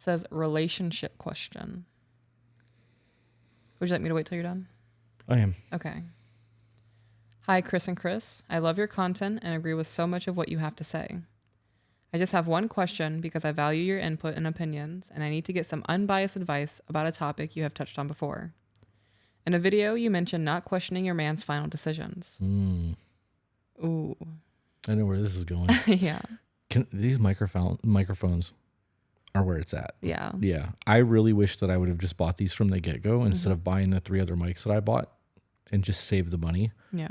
says relationship question. Would you like me to wait till you're done? I am. Okay. Hi, Chris and Khrys. I love your content and agree with so much of what you have to say. I just have one question because I value your input and opinions, and I need to get some unbiased advice about a topic you have touched on before. In a video, you mentioned not questioning your man's final decisions. Ooh. I know where this is going. Yeah. These microphones are where it's at. Yeah. Yeah. I really wish that I would have just bought these from the get-go instead of buying the 3 other mics that I bought and just save the money. Yeah.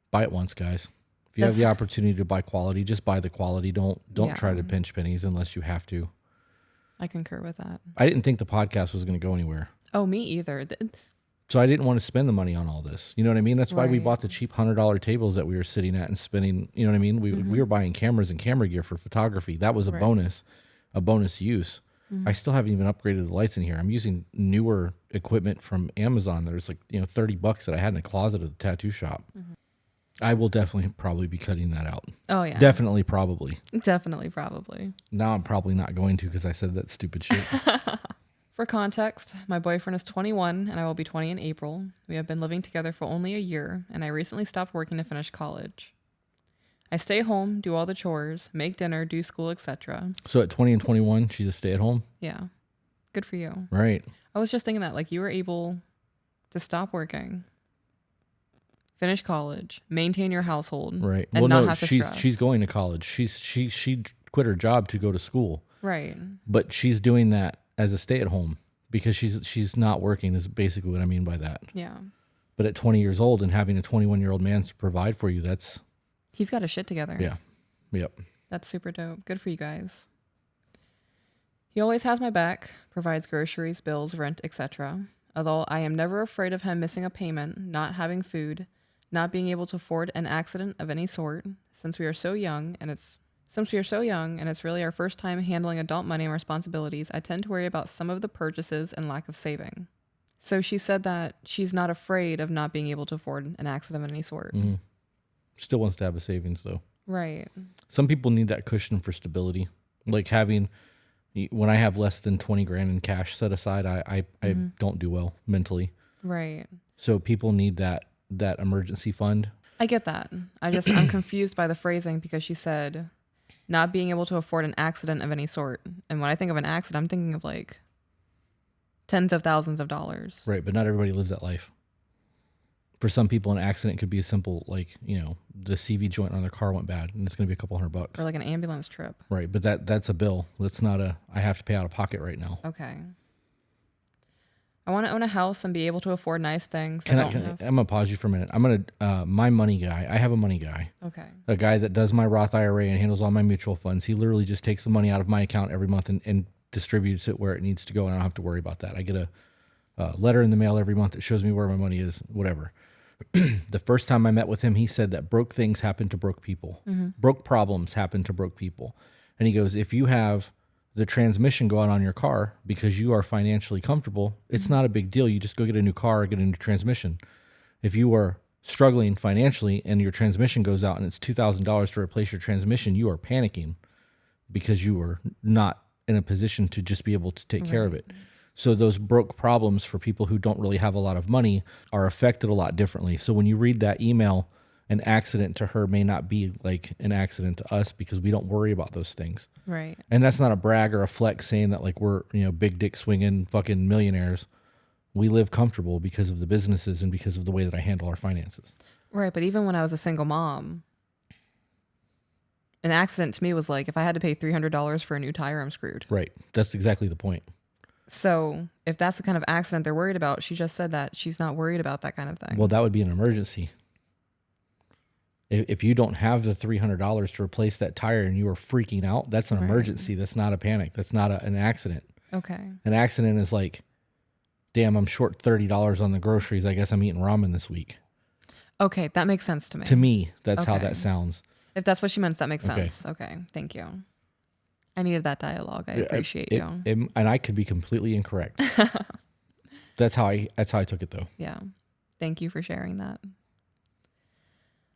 Buy it once, guys. If you have the opportunity to buy quality, just buy the quality. Don't try to pinch pennies unless you have to. I concur with that. I didn't think the podcast was going to go anywhere. Oh, me either. So I didn't want to spend the money on all this. You know what I mean? That's why we Right. bought the cheap $100 tables that we were sitting at and spending, you know what I mean? We were buying cameras and camera gear for photography. That was a bonus use. I still haven't even upgraded the lights in here. I'm using newer equipment from Amazon. There's like, $30 that I had in a closet at the tattoo shop. I will definitely probably be cutting that out. Oh, yeah. Definitely, probably. Definitely, probably. Now I'm probably not going to because I said that stupid shit. For context, my boyfriend is 21 and I will be 20 in April. We have been living together for only a year, and I recently stopped working to finish college. I stay home, do all the chores, make dinner, do school, etc. So at 20 and 21, she's a stay-at-home? Yeah. Good for you. Right. I was just thinking that, like, you were able to stop working, finish college, maintain your household, Right. and not have to stress. She's going to college. She quit her job to go to school. Right. But she's doing that as a stay-at-home because she's not working is basically what I mean by that. Yeah. But at 20 years old and having a 21-year-old man to provide for you, He's got his shit together. Yeah. Yep. That's super dope. Good for you guys. He always has my back, provides groceries, bills, rent, etc. Although I am never afraid of him missing a payment, not having food, not being able to afford an accident of any sort, since we are so young and it's really our first time handling adult money and responsibilities, I tend to worry about some of the purchases and lack of saving. So she said that she's not afraid of not being able to afford an accident of any sort. Mm-hmm. Still wants to have a savings though. Right. Some people need that cushion for stability. Like when I have less than 20 grand in cash set aside, I don't do well mentally. Right. So people need that emergency fund. I get that. I'm confused by the phrasing because she said not being able to afford an accident of any sort. And when I think of an accident, I'm thinking of like tens of thousands of dollars. Right. But not everybody lives that life. For some people, an accident could be a simple, like, the CV joint on their car went bad and it's going to be a couple $100. Or like an ambulance trip. Right. But that's a bill. That's not I have to pay out of pocket right now. Okay. I want to own a house and be able to afford nice things. I'm going to pause you for a minute. I'm going to, my money guy, I have a money guy. Okay. A guy that does my Roth IRA and handles all my mutual funds. He literally just takes the money out of my account every month and distributes it where it needs to go. And I don't have to worry about that. I get a letter in the mail every month that shows me where my money is, whatever. The first time I met with him, he said that broke things happen to broke people. Mm-hmm. Broke problems happen to broke people. And he goes, if you have the transmission go out on your car because you are financially comfortable, it's not a big deal. You just go get a new car or get a new transmission. If you are struggling financially and your transmission goes out and it's $2,000 to replace your transmission, you are panicking because you are not in a position to just be able to take care of it. So those broke problems for people who don't really have a lot of money are affected a lot differently. So when you read that email, an accident to her may not be like an accident to us because we don't worry about those things. Right. And that's not a brag or a flex saying that like we're, big dick swinging fucking millionaires. We live comfortable because of the businesses and because of the way that I handle our finances. Right. But even when I was a single mom, an accident to me was like, if I had to pay $300 for a new tire, I'm screwed. Right. That's exactly the point. So if that's the kind of accident they're worried about, she just said that she's not worried about that kind of thing. Well, that would be an emergency. If you don't have the $300 to replace that tire and you are freaking out, that's an emergency. That's not a panic. That's not an accident. Okay. An accident is like, damn, I'm short $30 on the groceries. I guess I'm eating ramen this week. Okay, that makes sense to me. To me, that's how that sounds. If that's what she meant, that makes sense. Okay, thank you. I needed that dialogue. I appreciate you. And I could be completely incorrect. That's how I took it though. Yeah. Thank you for sharing that.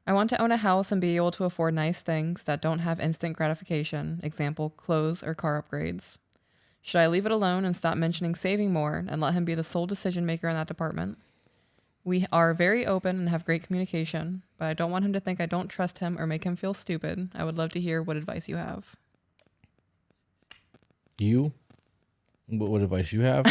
I want to own a house and be able to afford nice things that don't have instant gratification, example, clothes or car upgrades. Should I leave it alone and stop mentioning saving more and let him be the sole decision maker in that department? We are very open and have great communication, but I don't want him to think I don't trust him or make him feel stupid. I would love to hear what advice you have. You? What advice you have?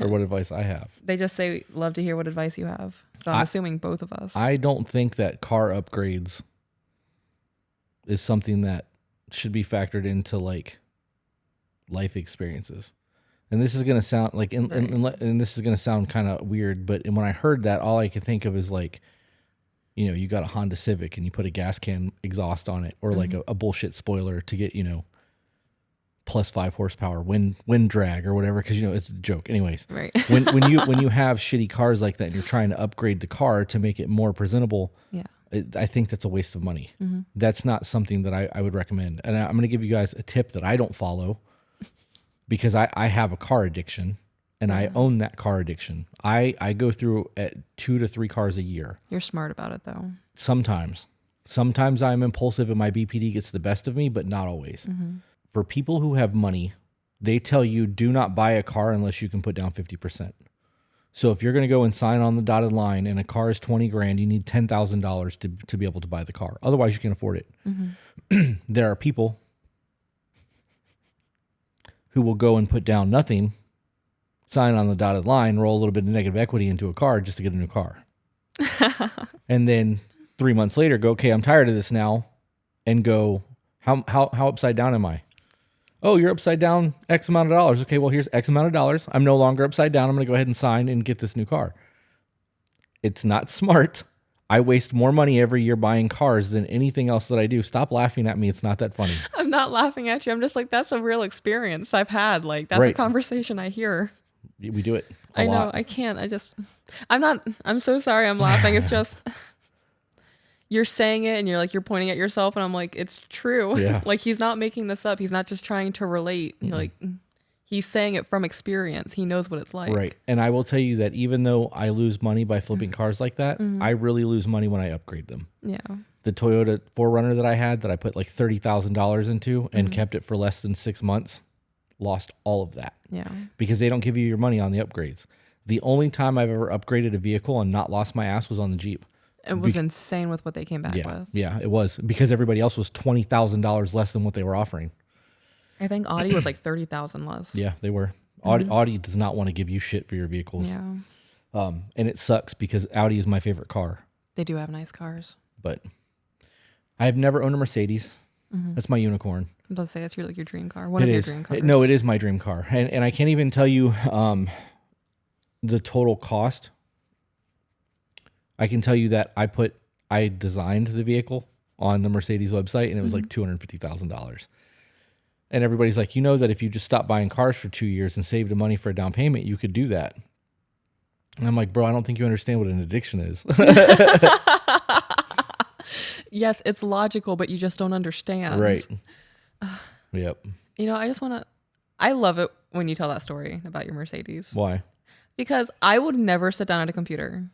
Or what advice I have? They just say, love to hear what advice you have. So I'm assuming both of us. I don't think that car upgrades is something that should be factored into like life experiences. And this is going to sound like, and this is going to sound kind of weird, but when I heard that, all I could think of is like, you know, you got a Honda Civic and you put a gas can exhaust on it, or like a bullshit spoiler to get, you know, plus 5 horsepower wind drag or whatever, because you know it's a joke. Anyways, right. when you have shitty cars like that and you're trying to upgrade the car to make it more presentable, Yeah. I think that's a waste of money. That's not something that I would recommend. And I'm going to give you guys a tip that I don't follow, because I have a car addiction and I own that car addiction. I go through at 2 to 3 cars a year. You're smart about it though. Sometimes I'm impulsive and my BPD gets the best of me, but not always. For people who have money, they tell you do not buy a car unless you can put down 50%. So if you're going to go and sign on the dotted line and a car is $20,000, you need $10,000 to be able to buy the car. Otherwise you can't afford it. There are people who will go and put down nothing, sign on the dotted line, roll a little bit of negative equity into a car just to get a new car. And then 3 months later go, okay, I'm tired of this now, and go, how upside down am I? Oh, you're upside down X amount of dollars. Okay, well, here's X amount of dollars. I'm no longer upside down. I'm going to go ahead and sign and get this new car. It's not smart. I waste more money every year buying cars than anything else that I do. Stop laughing at me. It's not that funny. I'm not laughing at you. I'm just like, that's a real experience I've had. Like, that's a conversation I hear. We do it a I lot. know. I can't. I'm so sorry I'm laughing. It's just, you're saying it and you're like, you're pointing at yourself and I'm like, it's true. Yeah. Like, he's not making this up. He's not just trying to relate. Like, he's saying it from experience. He knows what it's like. Right. And I will tell you that even though I lose money by flipping cars like that, I really lose money when I upgrade them. Yeah. The Toyota 4Runner that I had that I put like $30,000 into and kept it for less than 6 months, lost all of that. Yeah. Because they don't give you your money on the upgrades. The only time I've ever upgraded a vehicle and not lost my ass was on the Jeep. It was insane with what they came back with. Yeah, it was. Because everybody else was $20,000 less than what they were offering. I think Audi was like 30,000 less. Yeah, they were. Audi does not want to give you shit for your vehicles. Yeah. And it sucks because Audi is my favorite car. They do have nice cars. But I have never owned a Mercedes. That's my unicorn. I'm about to say that's your dream car. One of your dream cars. No, it is my dream car. And I can't even tell you the total cost. I can tell you that I designed the vehicle on the Mercedes website and it was like $250,000. And everybody's like, you know that if you just stopped buying cars for 2 years and saved the money for a down payment, you could do that. And I'm like, bro, I don't think you understand what an addiction is. Yes, it's logical, but you just don't understand. Right. Yep. You know, I love it when you tell that story about your Mercedes. Why? Because I would never sit down at a computer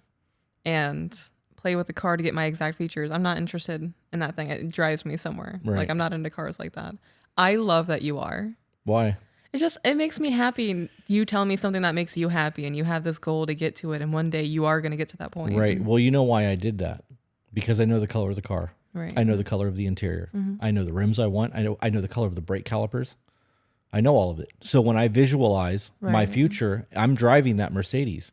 and play with the car to get my exact features. I'm not interested in that thing. It drives me somewhere. Right. Like, I'm not into cars like that. I love that you are. Why? It makes me happy. You tell me something that makes you happy and you have this goal to get to it. And one day you are going to get to that point. Right. Well, you know why I did that? Because I know the color of the car. Right. I know the color of the interior. I know the rims I want. I know the color of the brake calipers. I know all of it. So when I visualize my future, I'm driving that Mercedes.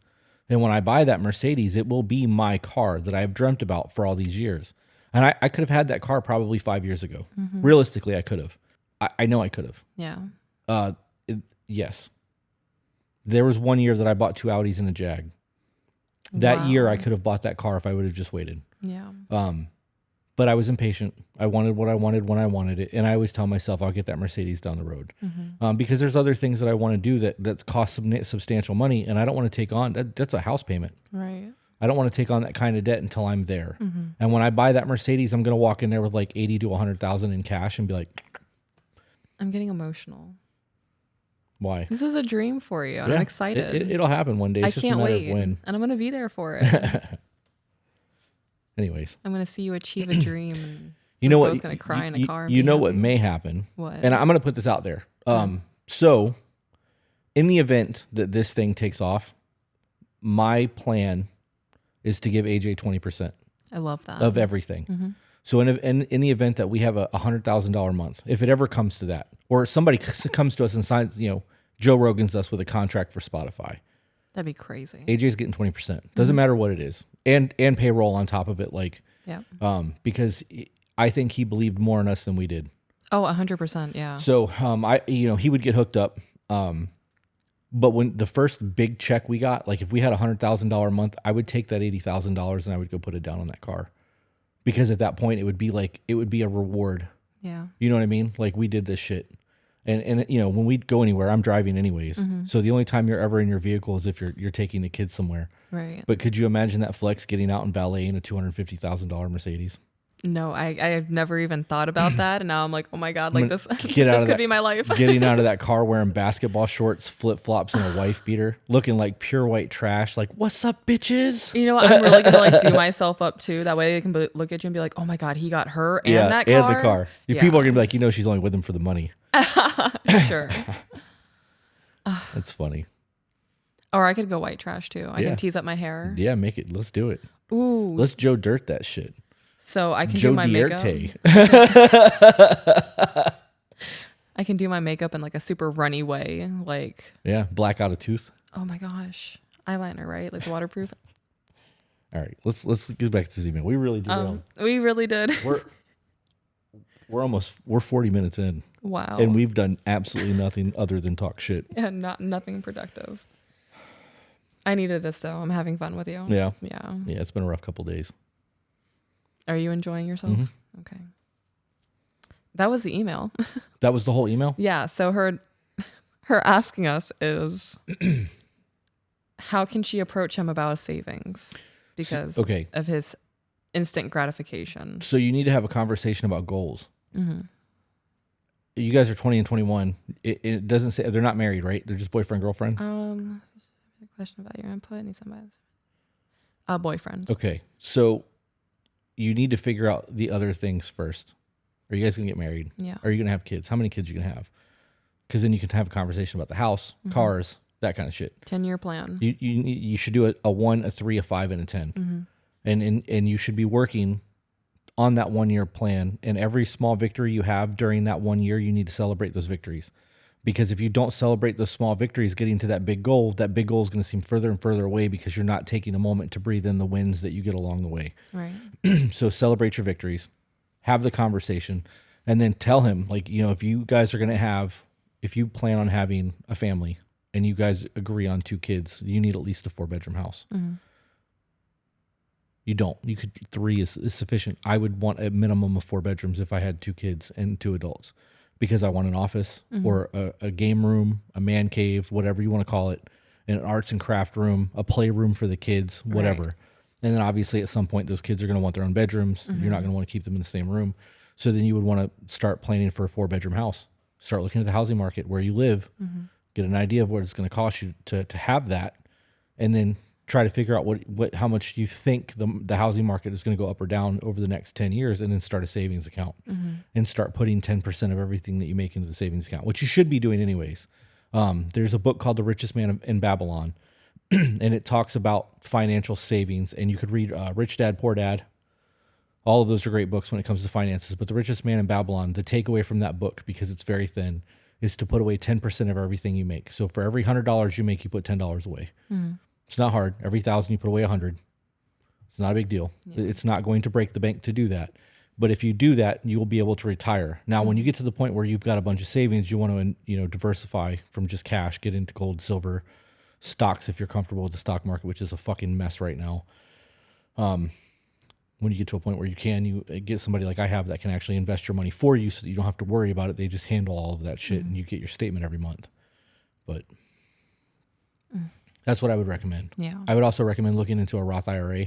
And when I buy that Mercedes, it will be my car that I've dreamt about for all these years. And I could have had that car probably 5 years ago. Realistically, I could have. I know I could have. Yeah. Yes. There was 1 year that I bought 2 Audis and a Jag. That year, I could have bought that car if I would have just waited. Yeah. But I was impatient. I wanted what I wanted when I wanted it. And I always tell myself I'll get that Mercedes down the road. Because there's other things that I want to do that cost substantial money. And I don't want to take on, that's a house payment. Right. I don't want to take on that kind of debt until I'm there. And when I buy that Mercedes, I'm going to walk in there with like 80 to 100,000 in cash and be like, I'm getting emotional. Why? This is a dream for you. And I'm excited. It'll happen one day. It's I just can't a matter wait. of when. And I'm going to be there for it. Anyways, I'm gonna see you achieve a dream. And you know we're what? both gonna cry in a car. And You be know what happy. may happen. What? And I'm going to put this out there. So, in the event that this thing takes off, my plan is to give AJ 20% I love that. of everything. So in the event that we have a $100,000 month, if it ever comes to that, or somebody comes to us and signs, Joe Rogan's us with a contract for Spotify, That'd be crazy. AJ's getting 20%. Doesn't matter what it is, and payroll on top of it, Yeah. because I think he believed more in us than we did. Oh, 100%. Yeah. So he would get hooked up. But when the first big check we got, like if we had $100,000 a month, I would take that $80,000 and I would go put it down on that car, because at that point it would be a reward. Yeah. You know what I mean? Like, we did this shit, and when we go anywhere, I'm driving anyways. So the only time you're ever in your vehicle is if you're taking the kids somewhere. Right. But could you imagine that flex getting out and valeting a $250,000 Mercedes? No, I've never even thought about that, and now I'm like, oh my god, like this, Get out this of could that, be my life. Getting out of that car wearing basketball shorts, flip flops, and a wife beater, looking like pure white trash. Like, what's up, bitches? You know what? I'm really gonna do myself up too. That way they can look at you and be like, oh my god, he got her and that car. And the car. Yeah. People are gonna be like, she's only with him for the money. Sure. That's funny. Or I could go white trash too. I can tease up my hair. Yeah, make it. Let's do it. Ooh. Let's Joe Dirt that shit. So I can Joe do my Dierte. makeup. I can do my makeup in like a super runny way, like. Yeah, black out a tooth. Oh my gosh, eyeliner, right? Like waterproof. All right, let's get back to this email. We really do. We really did. We're 40 minutes in. Wow. And we've done absolutely nothing other than talk shit. And nothing productive. I needed this though. I'm having fun with you. Yeah. Yeah. Yeah, it's been a rough couple days. Are you enjoying yourself? Okay. That was the email. That was the whole email? Yeah. So her asking us is how can she approach him about a savings because of his instant gratification. So you need to have a conversation about goals. You guys are 20 and 21. It doesn't say they're not married, right? They're just boyfriend, girlfriend. Question about your input. Need somebody. Boyfriend. Okay. So you need to figure out the other things first. Are you guys gonna get married? Yeah. Are you gonna have kids? How many kids are you gonna have? Because then you can have a conversation about the house, cars, that kind of shit. 10-year plan. You should do a 1, a 3, a 5, and a 10. And you should be working on that 1 year plan. And every small victory you have during that 1 year, you need to celebrate those victories. Because if you don't celebrate those small victories getting to that big goal is going to seem further and further away because you're not taking a moment to breathe in the wins that you get along the way. Right. So celebrate your victories, have the conversation, and then tell him, like, if you guys are going to if you plan on having a family and you guys agree on 2 kids, you need at least a 4-bedroom house. You don't. You could 3 is sufficient. I would want a minimum of 4 bedrooms if I had 2 kids and 2 adults, because I want an office or a game room, a man cave, whatever you want to call it, an arts and craft room, a play room for the kids, whatever. Right. And then obviously at some point those kids are going to want their own bedrooms. You're not going to want to keep them in the same room. So then you would want to start planning for a 4-bedroom house. Start looking at the housing market where you live, get an idea of what it's going to cost you to have that, and then try to figure out how much you think the housing market is going to go up or down over the next 10 years, and then start a savings account and start putting 10% of everything that you make into the savings account, which you should be doing anyways. There's a book called The Richest Man in Babylon, and it talks about financial savings, and you could read Rich Dad, Poor Dad. All of those are great books when it comes to finances, but The Richest Man in Babylon, the takeaway from that book, because it's very thin, is to put away 10% of everything you make. So for every $100 you make, you put $10 away. It's not hard. Every 1,000 you put away 100. It's not a big deal. Yeah. It's not going to break the bank to do that. But if you do that, you will be able to retire. Now, when you get to the point where you've got a bunch of savings, you want to diversify from just cash, get into gold, silver, stocks if you're comfortable with the stock market, which is a fucking mess right now. When you get to a point where you get somebody like I have that can actually invest your money for you so that you don't have to worry about it. They just handle all of that shit and you get your statement every month. But that's what I would recommend. Yeah. I would also recommend looking into a Roth IRA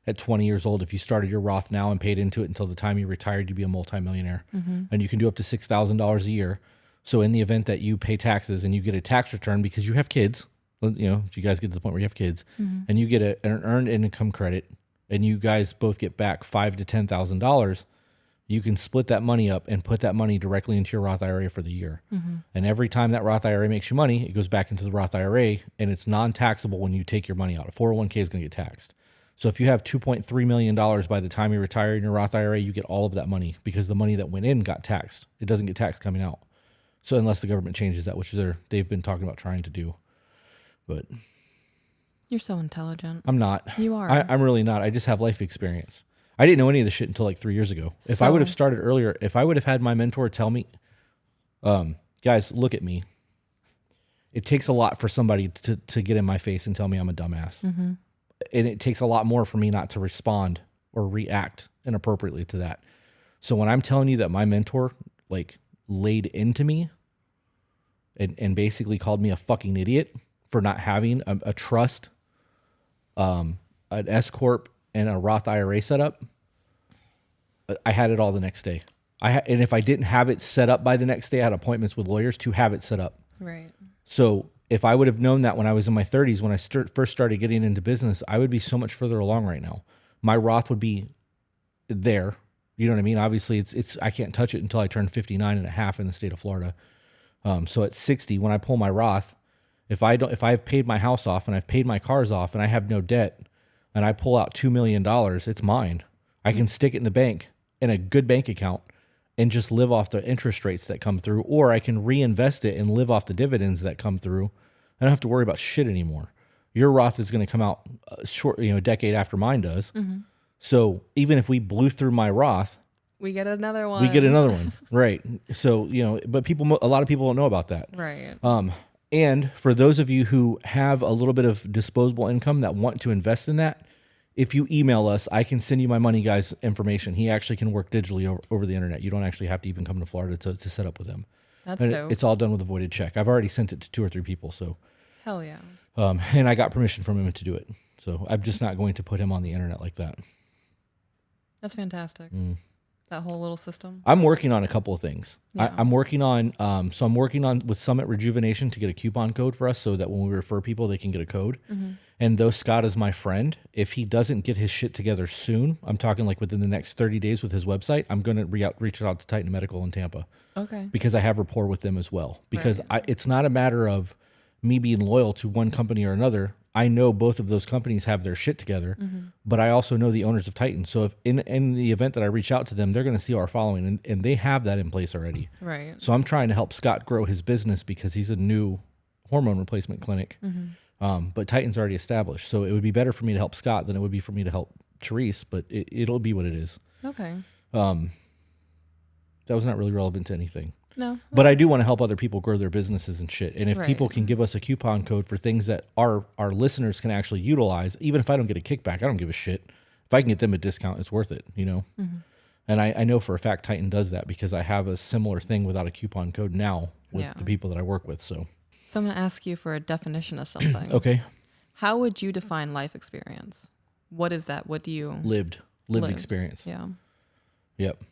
at 20 years old. If you started your Roth now and paid into it until the time you retired, you'd be a multimillionaire. And you can do up to $6,000 a year. So in the event that you pay taxes and you get a tax return because you have kids, if you guys get to the point where you have kids and you get an earned income credit and you guys both get back $5,000 to $10,000, you can split that money up and put that money directly into your Roth IRA for the year. And every time that Roth IRA makes you money, it goes back into the Roth IRA, and it's non-taxable when you take your money out. A 401k is going to get taxed. So if you have $2.3 million by the time you retire in your Roth IRA, you get all of that money because the money that went in got taxed. It doesn't get taxed coming out. So unless the government changes that, which they've been talking about trying to do. But You're so intelligent. I'm not. You are. I'm really not. I just have life experience. I didn't know any of this shit until like 3 years ago. If I would have started earlier, if I would have had my mentor tell me, guys, look at me. It takes a lot for somebody to get in my face and tell me I'm a dumbass. And it takes a lot more for me not to respond or react inappropriately to that. So when I'm telling you that my mentor like laid into me and basically called me a fucking idiot for not having a trust, an S Corp, and a Roth IRA setup, I had it all the next day. And if I didn't have it set up by the next day, I had appointments with lawyers to have it set up. Right. So if I would have known that when I was in my 30s, when I first started getting into business, I would be so much further along right now. My Roth would be there. You know what I mean? Obviously, it's I can't touch it until I turn 59 and a half in the state of Florida. So at 60, when I pull my Roth, if I've paid my house off and I've paid my cars off and I have no debt, and I pull out $2 million, it's mine. I can stick it in the bank in a good bank account and just live off the interest rates that come through, or I can reinvest it and live off the dividends that come through. I don't have to worry about shit anymore. Your Roth is going to come out a decade after mine does. So even if we blew through my Roth, we get another one. We get another one, right? So but a lot of people don't know about that, right? And for those of you who have a little bit of disposable income that want to invest in that, if you email us, I can send you my money guy's information. He actually can work digitally over the internet. You don't actually have to even come to Florida to set up with him. That's and dope. It's all done with a voided check. I've already sent it to 2 or 3 people. So, hell yeah. And I got permission from him to do it. So I'm just not going to put him on the internet like that. That's fantastic. That whole little system. I'm working on a couple of things. Yeah. I'm working on, I'm working on with Summit Rejuvenation to get a coupon code for us so that when we refer people, they can get a code. And though Scott is my friend, if he doesn't get his shit together soon, I'm talking like within the next 30 days with his website, I'm going to reach out to Titan Medical in Tampa. Okay. Because I have rapport with them as well. Because it's not a matter of me being loyal to one company or another. I know both of those companies have their shit together, but I also know the owners of Titan. So if in the event that I reach out to them, they're going to see our following, and they have that in place already. Right. So I'm trying to help Scott grow his business because he's a new hormone replacement clinic. But Titan's already established. So it would be better for me to help Scott than it would be for me to help Therese, but it'll be what it is. Okay. That was not really relevant to anything. No. But I do want to help other people grow their businesses and shit. And if people can give us a coupon code for things that our listeners can actually utilize, even if I don't get a kickback, I don't give a shit. If I can get them a discount, it's worth it, And I know for a fact Titan does that because I have a similar thing without a coupon code now with the people that I work with. So I'm going to ask you for a definition of something. Okay. How would you define life experience? What is that? What do you... Lived experience. Yeah. Yep.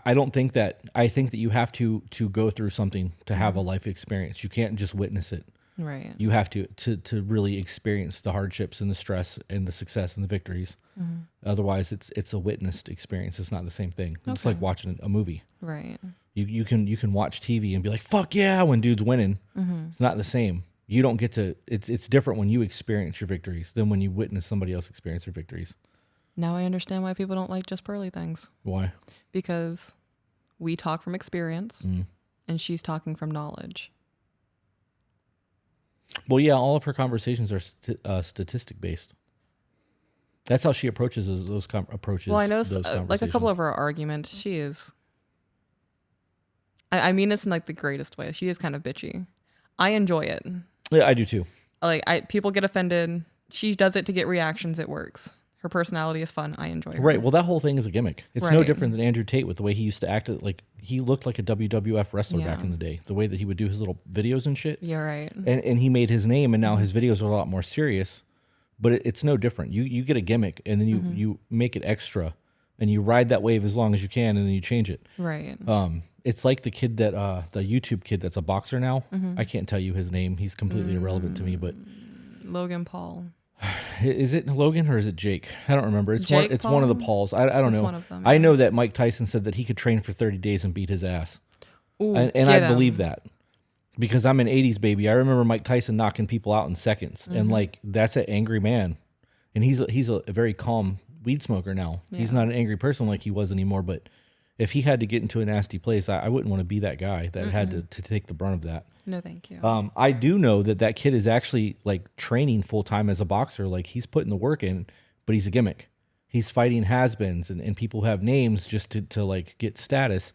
I don't think that, I think that you have to go through something to have a life experience. You can't just witness it. Right. You have to really experience the hardships and the stress and the success and the victories. Otherwise, it's a witnessed experience. It's not the same thing. It's like watching a movie. Right. You can watch TV and be like, fuck yeah, when dude's winning. It's not the same. You don't get to, it's different when you experience your victories than when you witness somebody else experience their victories. Now I understand why people don't like just pearly things. Why? Because we talk from experience and she's talking from knowledge. Well, yeah, all of her conversations are statistic based. That's how she approaches those approaches. Well, I noticed like a couple of her arguments, she is... I mean this in like the greatest way. She is kind of bitchy. I enjoy it. Yeah, I do too. Like people get offended. She does it to get reactions. It works. Her personality is fun. I enjoy her. Right. Well, that whole thing is a gimmick. It's no different than Andrew Tate with the way he used to act. Like he looked like a WWF wrestler back in the day. The way that he would do his little videos and shit. Yeah, right. And he made his name, and now his videos are a lot more serious. But it's no different. You get a gimmick, and then you make it extra, and you ride that wave as long as you can, and then you change it. Right. It's like the kid that the YouTube kid that's a boxer now. I can't tell you his name. He's completely irrelevant to me. But Logan Paul. Is it Logan or is it Jake? I don't remember. It's Jake one of the Paul? Pauls. I don't It's know. one of them, I yeah. know that Mike Tyson said that he could train for 30 days and beat his ass. Ooh, And I get believe 'em. that because I'm an 80s baby. I remember Mike Tyson knocking people out in seconds. Mm-hmm. And like, that's an angry man. And he's a very calm weed smoker now. He's Yeah. not an angry person like he was anymore. But if he had to get into a nasty place, I wouldn't want to be that guy that had to take the brunt of that. No, thank you. I do know that kid is actually like training full time as a boxer. Like he's putting the work in, but he's a gimmick. He's fighting has-beens and people who have names just to like get status.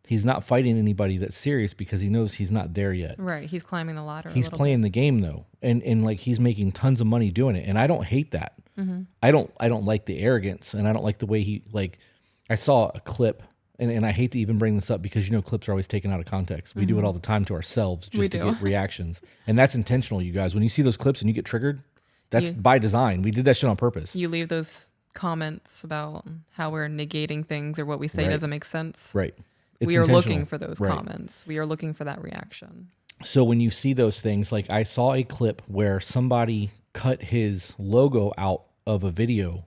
He's not fighting anybody that's serious because he knows he's not there yet. Right. He's climbing the ladder. He's playing the game though. And like he's making tons of money doing it. And I don't hate that. Mm-hmm. I don't like the arrogance and I don't like the way he like I saw a clip and I hate to even bring this up because clips are always taken out of context. We do it all the time to ourselves just to get reactions. And that's intentional, you guys. When you see those clips and you get triggered, that's by design. We did that shit on purpose. You leave those comments about how we're negating things or what we say doesn't make sense. Right. We are looking for those comments. We are looking for that reaction. So when you see those things, like I saw a clip where somebody cut his logo out of a video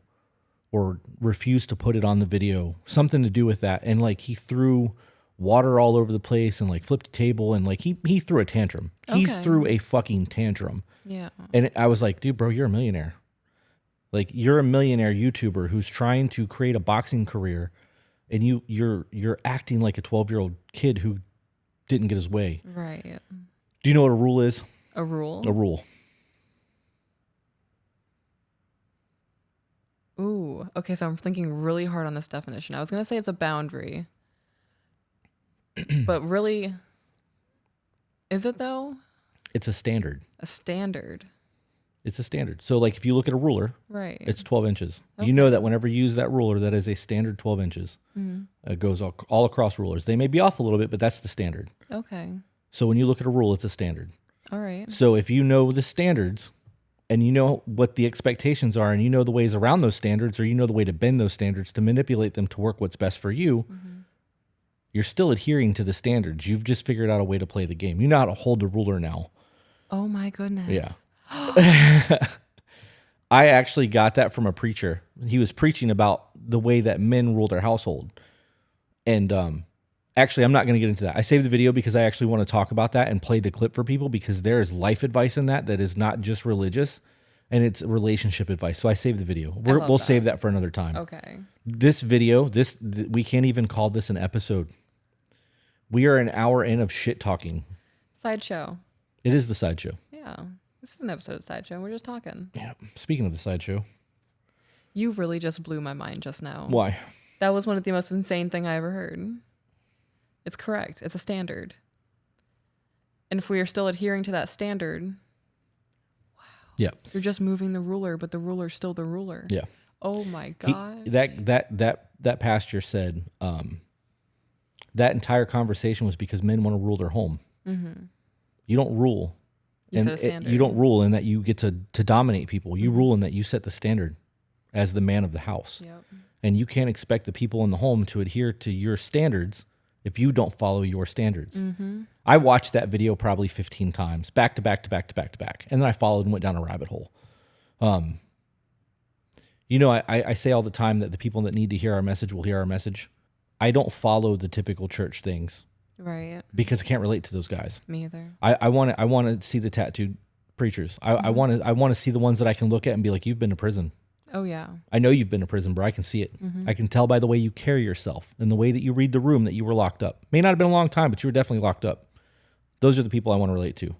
or refused to put it on the video, something to do with that. And like he threw water all over the place and like flipped a table and like he threw a tantrum. He threw a fucking tantrum. Yeah. And I was like, dude, bro, you're a millionaire. Like you're a millionaire YouTuber who's trying to create a boxing career and you're acting like a 12-year-old kid who didn't get his way. Right. Do you know what a rule is? A rule? A rule. Ooh. Okay, so I'm thinking really hard on this definition. I was going to say it's a boundary. But really, is it though? It's a standard. A standard. It's a standard. So like if you look at a ruler, Right. it's 12 inches. You know that whenever you use that ruler, that is a standard 12 inches. It goes all across rulers. They may be off a little bit, but that's the standard. Okay. So when you look at a rule, it's a standard. All right. So if you know the standards and you know what the expectations are and you know the ways around those standards or you know the way to bend those standards to manipulate them to work what's best for you, you're still adhering to the standards. You've just figured out a way to play the game. You know how to hold the ruler now. Oh my goodness. Yeah. I actually got that from a preacher. He was preaching about the way that men rule their household. And actually, I'm not going to get into that. I saved the video because I actually want to talk about that and play the clip for people because there is life advice in that is not just religious and it's relationship advice. So I saved the video. We'll save that for another time. Okay. This video, we can't even call this an episode. We are an hour in of shit talking. Sideshow. It is the sideshow. Yeah. This is an episode of Sideshow. We're just talking. Yeah. Speaking of the sideshow. You really just blew my mind just now. Why? That was one of the most insane thing I ever heard. It's correct. It's a standard. And if we are still adhering to that standard, wow. Yeah. You're just moving the ruler, but the ruler's still the ruler. Yeah. Oh my God. That pastor said that entire conversation was because men want to rule their home. Mm-hmm. You don't rule. You set a standard. You don't rule in that you get to dominate people. You rule in that you set the standard as the man of the house. Yep. And you can't expect the people in the home to adhere to your standards if you don't follow your standards. Mm-hmm. I watched that video probably 15 times, back to back to back to back to back. And then I followed and went down a rabbit hole. I say all the time that the people that need to hear our message will hear our message. I don't follow the typical church things. Right. Because I can't relate to those guys. Me either. I want to see the tattooed preachers. I want to see the ones that I can look at and be like, you've been to prison. Oh yeah. I know you've been to prison, bro. I can see it. Mm-hmm. I can tell by the way you carry yourself and the way that you read the room that you were locked up. May not have been a long time, but you were definitely locked up. Those are the people I want to relate to.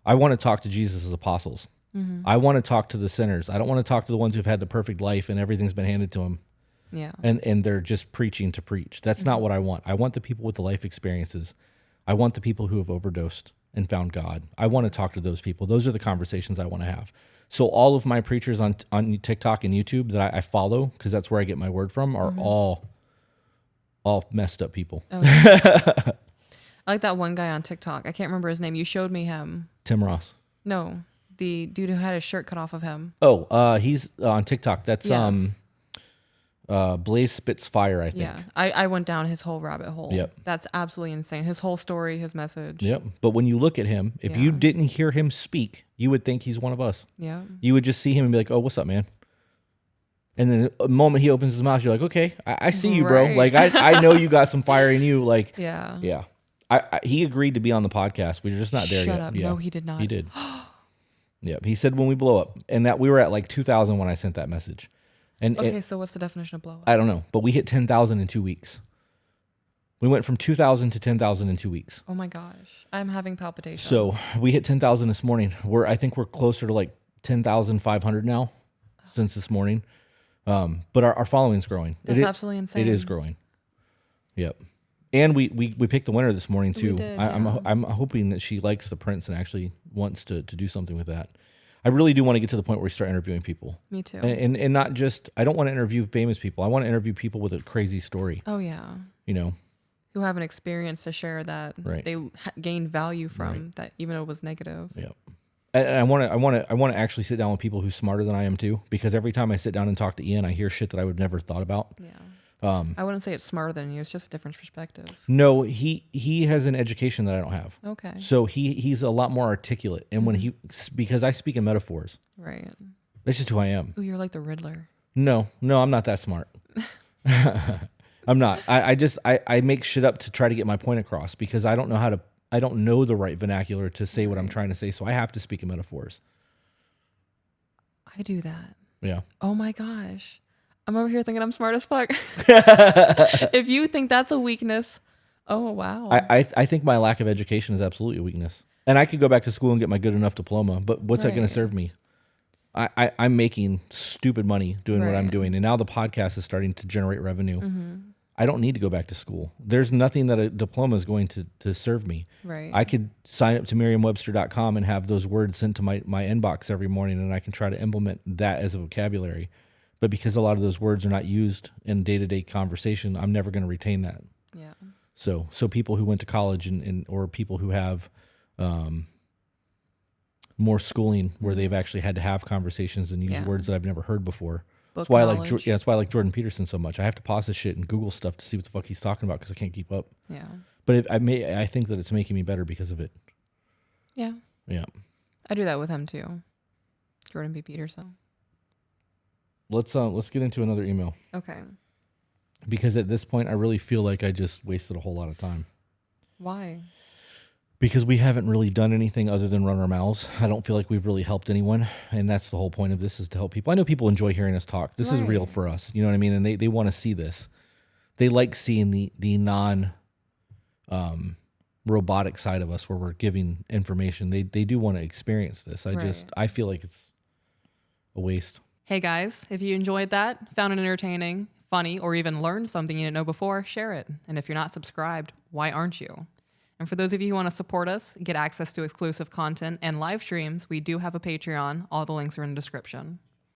I want to talk to Jesus' apostles. Mm-hmm. I want to talk to the sinners. I don't want to talk to the ones who've had the perfect life and everything's been handed to them. Yeah. And they're just preaching to preach. That's not what I want. I want the people with the life experiences. I want the people who have overdosed and found God. I want to talk to those people. Those are the conversations I want to have. So all of my preachers on TikTok and YouTube that I follow, because that's where I get my word from, are all messed up people. Oh, yeah. I like that one guy on TikTok. I can't remember his name. You showed me him. Tim Ross. No, the dude who had his shirt cut off of him. Oh, he's on TikTok. That's yes. Blaze Spits Fire, I think. Yeah, I went down his whole rabbit hole. Yep. That's absolutely insane. His whole story, his message. Yep. But when you look at him, if you Yeah. didn't hear him speak, you would think he's one of us. Yeah. You would just see him and be like, "Oh, what's up, man?" And then the moment he opens his mouth, you're like, "Okay, I see you, bro. Right. Like, I know you got some fire in you." Like, Yeah. yeah. He agreed to be on the podcast. We're just not there Shut yet. up. Yeah. No, he did not. He did. Yeah. He said when we blow up, and that we were at like 2,000 when I sent that message. And Okay, so what's the definition of blow up? I don't know, but we hit 10,000 in 2 weeks. We went from 2,000 to 10,000 in 2 weeks. Oh my gosh, I'm having palpitations. So we hit 10,000 this morning. I think we're closer to like 10,500 now since this morning. But our following's growing. That's absolutely insane. It is growing. Yep. And we picked the winner this morning too. We did, I'm hoping that she likes the prints and actually wants to do something with that. I really do want to get to the point where we start interviewing people. Me too. And not just, I don't want to interview famous people. I want to interview people with a crazy story. Oh yeah. You know, who have an experience to share that Right. they gained value from, that even though it was negative. yeah. And I want to actually sit down with people who's smarter than I am too, because every time I sit down and talk to Ian, I hear shit that I would never thought about. Yeah. I wouldn't say it's smarter than you. It's just a different perspective. No, he has an education that I don't have. Okay. So he's a lot more articulate, and when because I speak in metaphors, Right. that's just who I am. Ooh, you're like the Riddler. No, I'm not that smart. I'm not. I make shit up to try to get my point across because I don't know the right vernacular to say what I'm trying to say, so I have to speak in metaphors. I do that. Yeah. Oh my gosh. I'm over here thinking I'm smart as fuck. If you think that's a weakness, oh wow. I think my lack of education is absolutely a weakness. And I could go back to school and get my good enough diploma, but what's that going Right. to serve me? I'm making stupid money doing what I'm Right. doing, and now the podcast is starting to generate revenue. I don't need to go back to school. There's nothing that a diploma is going to serve me. Right. I could sign up to merriam-webster.com and have those words sent to my inbox every morning, and I can try to implement that as a vocabulary. But because a lot of those words are not used in day-to-day conversation, I'm never going to retain that. Yeah. So people who went to college or people who have more schooling where they've actually had to have conversations and use Yeah. words that I've never heard before. Book That's why knowledge. that's why I like Jordan Peterson so much. I have to pause this shit and Google stuff to see what the fuck he's talking about because I can't keep up. Yeah. But I think that it's making me better because of it. Yeah. Yeah. I do that with him too. Jordan B. Peterson. Let's get into another email Okay. because at this point I really feel like I just wasted a whole lot of time. Why? Because we haven't really done anything other than run our mouths. I don't feel like we've really helped anyone. And that's the whole point of this, is to help people. I know people enjoy hearing us talk. This is real Right. for us. You know what I mean? And they want to see this. They like seeing the non robotic side of us where we're giving information. They do want to experience this. I feel like it's a waste. Hey guys, if you enjoyed that, found it entertaining, funny, or even learned something you didn't know before, share it. And if you're not subscribed, why aren't you? And for those of you who want to support us, get access to exclusive content and live streams, we do have a Patreon. All the links are in the description.